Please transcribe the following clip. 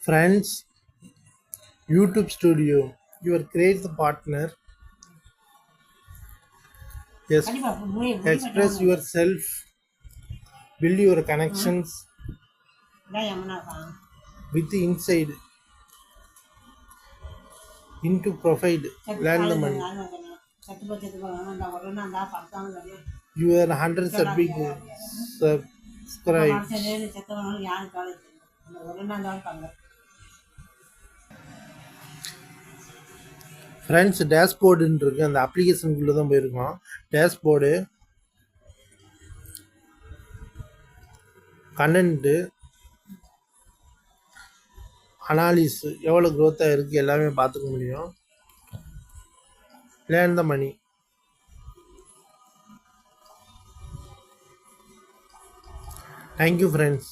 Friends, YouTube Studio, your great partner. Yes, express yourself, build your connections with inside into profile, learn the money. Your 100 subscribe. Friends டேஷ்போர்டுன்னு இருக்குது அந்த அப்ளிகேஷனுக்குள்ளே தான் போயிருக்கோம். Dashboard content அனாலிஸ் எவ்வளோ க்ரோத்தாக இருக்குது எல்லாமே பார்த்துக்க முடியும். Learn the money. Thank you friends.